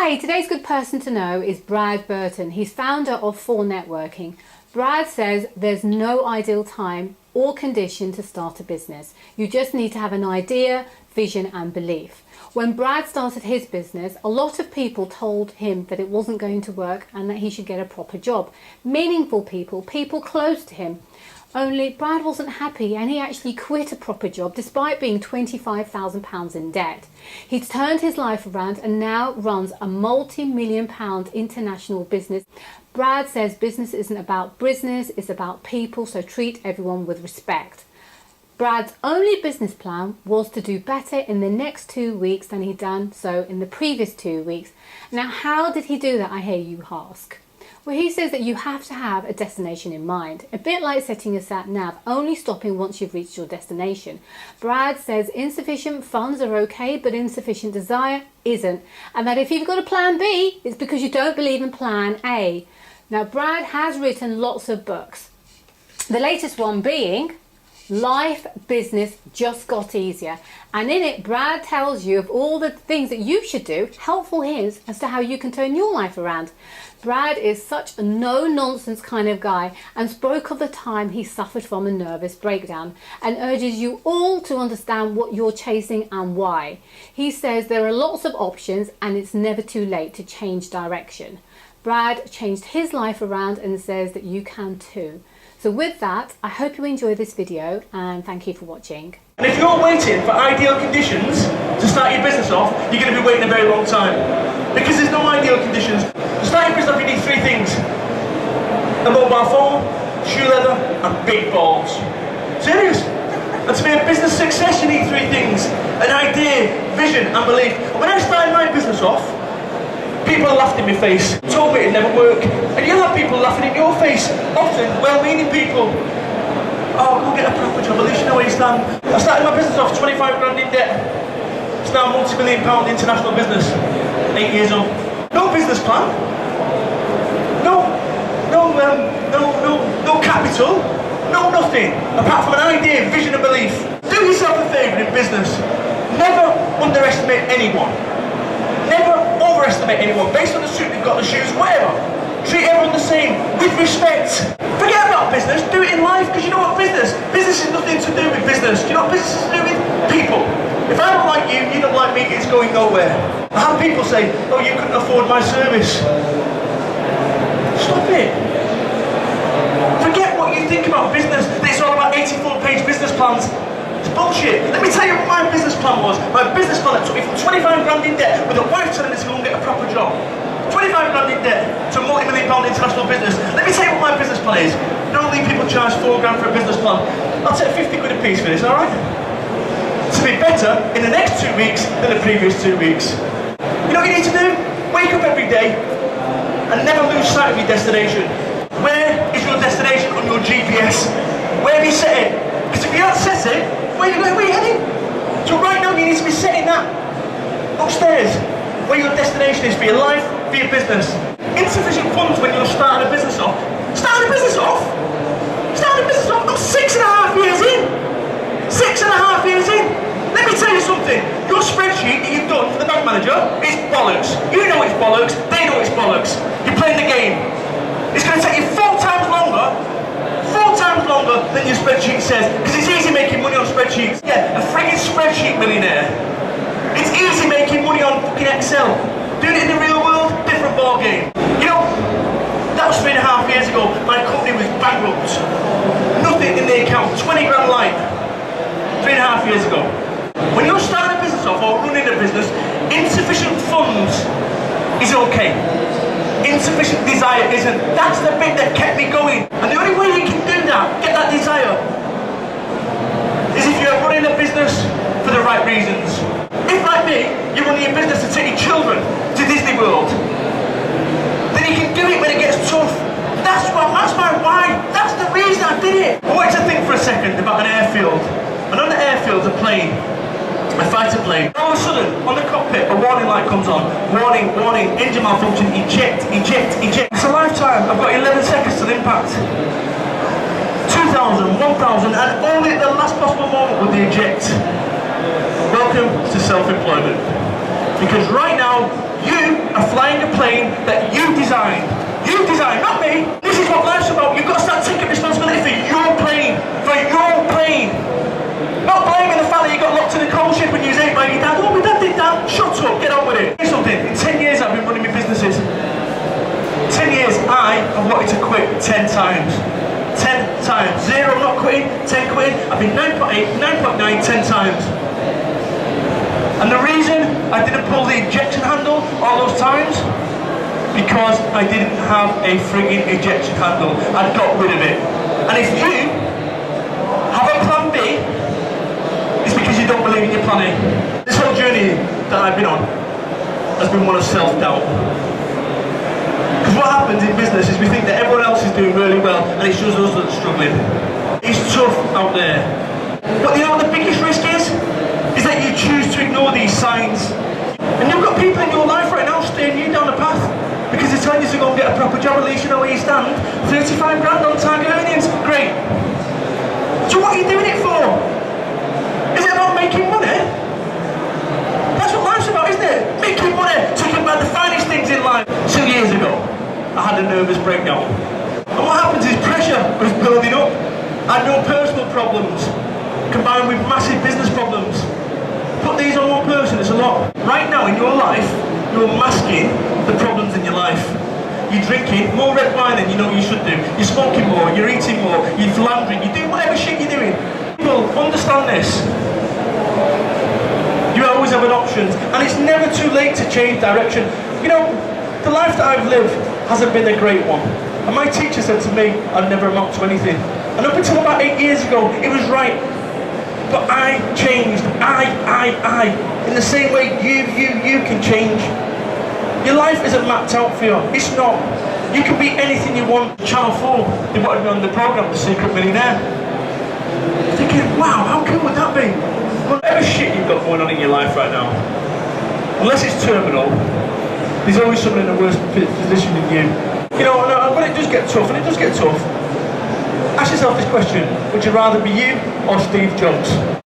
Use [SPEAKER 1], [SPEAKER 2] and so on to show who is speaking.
[SPEAKER 1] Hi, today's good person to know is Brad Burton. He's founder of 4 Networking. Brad says there's no ideal time or condition to start a business. You just need to have an idea, vision and belief. When Brad started his business, a lot of people told him that it wasn't going to work and that he should get a proper job. Meaningful people, people close to him. Only Brad wasn't happy and he actually quit a proper job despite being £25,000 in debt. He's turned his life around and now runs a multi-million-pound international business. Brad says business isn't about business, it's about people, so treat everyone with respect. Brad's only business plan was to do better in the next 2 weeks than he'd done so in the previous 2 weeks. Now, how did he do that, I hear you ask? Well, he says that you have to have a destination in mind, a bit like setting a sat nav, only stopping once you've reached your destination. Brad says insufficient funds are okay, but insufficient desire isn't, and that if you've got a plan B, it's because you don't believe in plan A. Now, Brad has written lots of books, the latest one being Life Business Just Got Easier, and in it Brad tells you of all the things that you should do, helpful hints as to how you can turn your life around. Brad is such a no-nonsense kind of guy and spoke of the time he suffered from a nervous breakdown and urges you all to understand what you're chasing and why. He says there are lots of options and it's never too late to change direction. Brad changed his life around and says that you can too. So with that, I hope you enjoy this video and thank you for watching.
[SPEAKER 2] And if you're waiting for ideal conditions to start your business off, you're going to be waiting a very long time. Because there's no ideal conditions. To start your business off, you need 3 things. A mobile phone, shoe leather, and big balls. Serious. And to be a business success, you need 3 things. An idea, vision, and belief. And when I started my business off, people laughed in my face, told me it'd never work. And you'll have people laughing in your face, often well-meaning people. Oh, go get a proper job, at least you know where you stand. I started my business off 25 grand in debt. It's now a multi-million-pound international business. 8 years old. No business plan. No capital. No nothing. Apart from an idea, vision and belief. Do yourself a favour in business. Never underestimate anyone. Never overestimate anyone based on the suit they've got, the shoes, whatever. Treat everyone the same, with respect. Forget about business, do it in life, because you know what business is nothing to do with business. Do you know what business is to do with? People. If I don't like you, you don't like me, it's going nowhere. I have people say, oh, you couldn't afford my service. Stop it. Forget what you think about business, that it's all about 84-page business plans. It's bullshit. Let me tell you what my business plan was. My business plan that took me from 25 grand in debt with a wife telling me to go and get a proper job. 25 grand in debt to a multi-million-pound international business. Let me tell you what my business plan is. Normally people charge 4 grand for a business plan. I'll take 50 quid a piece for this, alright? To be better in the next 2 weeks than the previous 2 weeks. You know what you need to do? Wake up every day and never lose sight of your destination. Where is your destination on your GPS? Where have you set it? Because if you don't set it, where are you heading? So right now you need to be setting that upstairs, where your destination is for your life, for your business. Insufficient funds when you're starting a business off. Starting a business off? Starting a business off? I'm 6.5 years in. 6.5 years in. Let me tell you something. Your spreadsheet that you've done for the bank manager is bollocks. You know it's bollocks, they know it's bollocks. You're playing the game. It's going to take you 4 times longer than your spreadsheet says, because it's easy making money on spreadsheets. Yeah, a frigging spreadsheet millionaire. It's easy making money on fucking Excel. Doing it in the real world, different ball game. You know, that was 3.5 years ago. My company was bankrupt. Nothing in the account, 20 grand light. 3.5 years ago. When you're starting a business off or running a business, insufficient funds is okay. Insufficient desire isn't. That's the bit that kept me going. And the only way you can do that, get that desire, is if you're running a business for the right reasons. If, like me, you're running a business to take your children to Disney World, then you can do it when it gets tough. That's my why. That's the reason I did it. I want you to think for a second about an airfield. And on the airfield, a plane. A fighter plane. All of a sudden, on the cockpit, a warning light comes on. Warning, warning, engine malfunction, eject, eject, eject. It's a lifetime. I've got 11 seconds till impact. 2,000, 1,000, and only at the last possible moment would they eject. Welcome to self-employment. Because right now, you are flying a plane that you designed. You designed, not me. This is what life's about. You've got to start taking responsibility for your plane. For your plane. Not blaming the fact that you got locked in a coal ship when you was 8 by your dad. Oh, my dad did that. Shut up, get on with it. Here's something. In 10 years I've been running my businesses. 10 years I have wanted to quit 10 times. 10 times. 0 not quitting, 10 quitting. I've been 9.8, 9.9, 10 times. And the reason I didn't pull the ejection handle all those times, because I didn't have a frigging ejection handle. I'd got rid of it. And if you have a plan B, it's because you don't believe in your plan A. This whole journey that I've been on has been one of self-doubt. Because what happens in business is we think that everyone else is doing really well and it's just us that's struggling. It's tough out there. But you know what the biggest risk is? Is that you choose to ignore these signs. And you've got people in your life right now steering you down the path because they're telling you to go and get a proper job, at least you know where you stand. 35 grand on target earnings, great. So what are you doing it for? Is it about making money? That's what life's about, isn't it? Making money, talking about the finest things in life. 2 years ago, I had a nervous breakdown. And what happens is pressure was building up. I had no personal problems, combined with massive business problems. Put these on one person, it's a lot. Right now in your life, you're masking the problems in your life. You're drinking more red wine than you know you should do. You're smoking more, you're eating more, you're philandering, you're doing whatever shit you're doing. People, understand this. You always have an option, and it's never too late to change direction. You know, the life that I've lived hasn't been a great one. And my teacher said to me, I'd never amount to anything. And up until about 8 years ago, it was right. But I changed. I. In the same way you can change. Your life isn't mapped out for you. It's not. You can be anything you want. Channel 4, they wanted me on the programme, The Secret Millionaire. Thinking, wow, how cool would that be? Whatever shit you've got going on in your life right now, unless it's terminal, there's always someone in a worse position than you. You know, when it does get tough, and it does get tough, ask yourself this question: would you rather be you or Steve Jobs?